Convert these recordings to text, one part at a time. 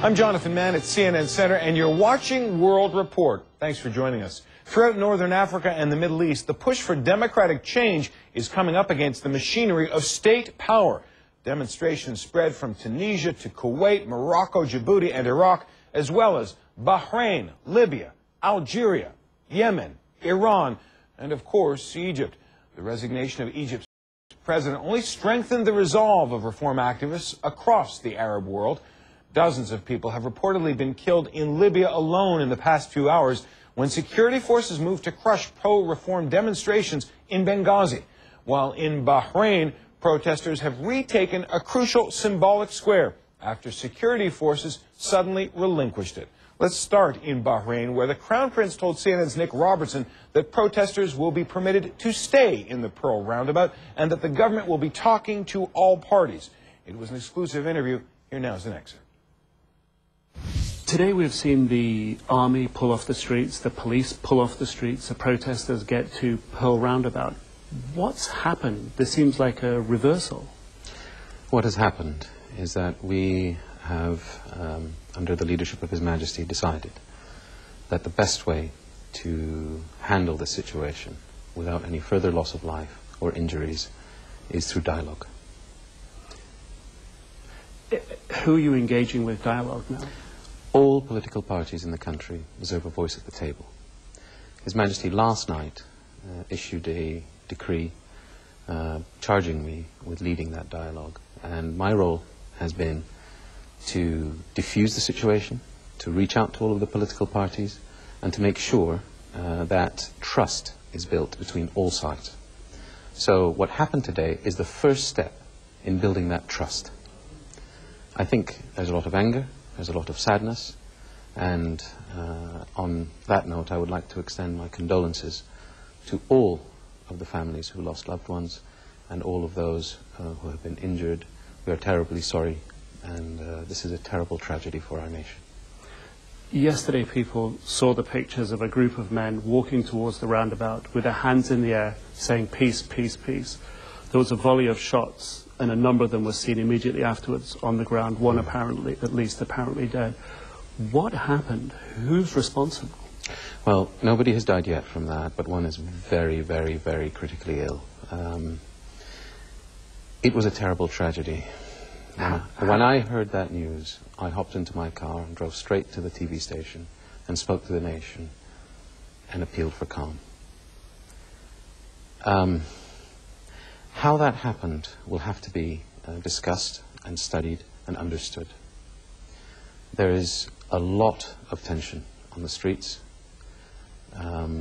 I'm Jonathan Mann at CNN Center, and you're watching World Report. Thanks for joining us. Throughout Northern Africa and the Middle East, the push for democratic change is coming up against the machinery of state power. Demonstrations spread from Tunisia to Kuwait, Morocco, Djibouti, and Iraq, as well as Bahrain, Libya, Algeria, Yemen, Iran, and of course, Egypt. The resignation of Egypt's president only strengthened the resolve of reform activists across the Arab world. Dozens of people have reportedly been killed in Libya alone in the past few hours when security forces moved to crush pro-reform demonstrations in Benghazi. While in Bahrain, protesters have retaken a crucial symbolic square after security forces suddenly relinquished it. Let's start in Bahrain, where the Crown Prince told CNN's Nick Robertson that protesters will be permitted to stay in the Pearl Roundabout and that the government will be talking to all parties. It was an exclusive interview. Here now is an excerpt. Today we've seen the army pull off the streets, the police pull off the streets, the protesters get to Pearl Roundabout. What's happened? This seems like a reversal. What has happened is that we have, under the leadership of His Majesty, decided that the best way to handle this situation without any further loss of life or injuries is through dialogue. Who are you engaging with dialogue now? All political parties in the country deserve a voice at the table. His Majesty last night issued a decree charging me with leading that dialogue, and my role has been to diffuse the situation, to reach out to all of the political parties, and to make sure that trust is built between all sides. So what happened today is the first step in building that trust. I think there's a lot of anger, there's a lot of sadness, and on that note I would like to extend my condolences to all of the families who lost loved ones and all of those who have been injured. We are terribly sorry, and this is a terrible tragedy for our nation. Yesterday people saw the pictures of a group of men walking towards the roundabout with their hands in the air saying peace, peace, peace. There was a volley of shots, and a number of them were seen immediately afterwards on the ground, one apparently, at least apparently dead. What happened? Who's responsible? Well, nobody has died yet from that, but one is very, very, very critically ill. It was a terrible tragedy. When I heard that news, I hopped into my car and drove straight to the TV station and spoke to the nation and appealed for calm. How that happened will have to be discussed and studied and understood. There is a lot of tension on the streets. The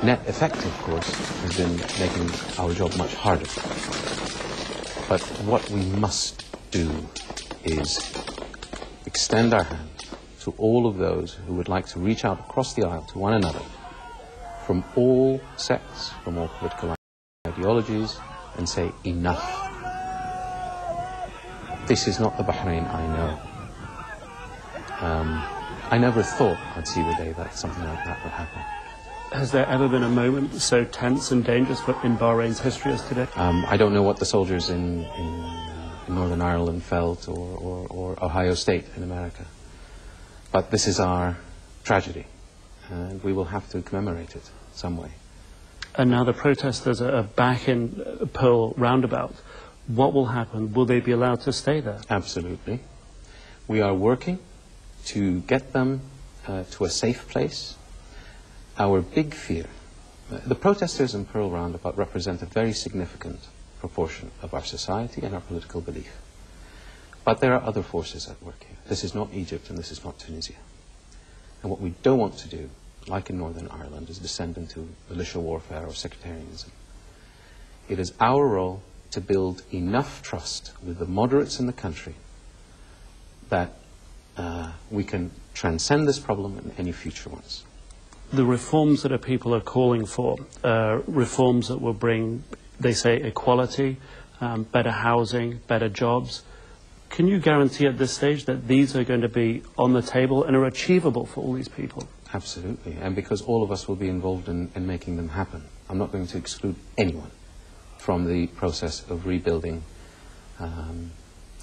net effect, of course, has been making our job much harder. But what we must do is extend our hand to all of those who would like to reach out across the aisle to one another, from all sects, from all political ideologies, and say enough. This is not the Bahrain I know. I never thought I'd see the day that something like that would happen. Has there ever been a moment so tense and dangerous in Bahrain's history as today? I don't know what the soldiers in Northern Ireland felt, or Ohio State in America. But this is our tragedy, and we will have to commemorate it some way. And now the protesters are back in Pearl Roundabout. What will happen? Will they be allowed to stay there? Absolutely. We are working to get them to a safe place. Our big fear, the protesters in Pearl Roundabout represent a very significant proportion of our society and our political belief. But there are other forces at work here. This is not Egypt and this is not Tunisia. And what we don't want to do, like in Northern Ireland, is descend into militia warfare or sectarianism. It is our role to build enough trust with the moderates in the country that we can transcend this problem and any future ones. The reforms that people are calling for, reforms that will bring, they say, equality, better housing, better jobs. Can you guarantee at this stage that these are going to be on the table and are achievable for all these people? Absolutely, and because all of us will be involved in making them happen. I'm not going to exclude anyone from the process of rebuilding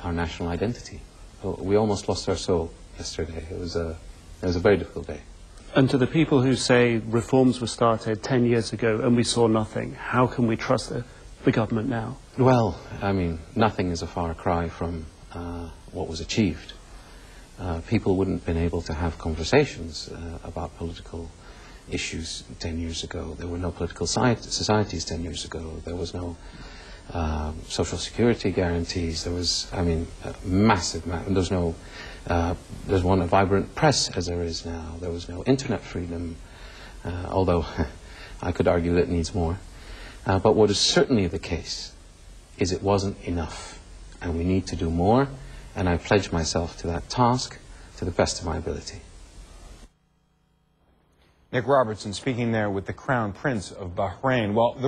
our national identity. We almost lost our soul yesterday. It was a very difficult day. And to the people who say reforms were started 10 years ago and we saw nothing, how can we trust the government now? Well, I mean, nothing is a far cry from what was achieved. People wouldn't have been able to have conversations about political issues 10 years ago. There were no political societies 10 years ago. There was no social security guarantees. There was, I mean, there's one a vibrant press as there is now. There was no internet freedom, although I could argue that it needs more. But what is certainly the case is it wasn't enough, and we need to do more, and I pledge myself to that task to the best of my ability. Nick Robertson speaking there with the Crown Prince of Bahrain. Well, the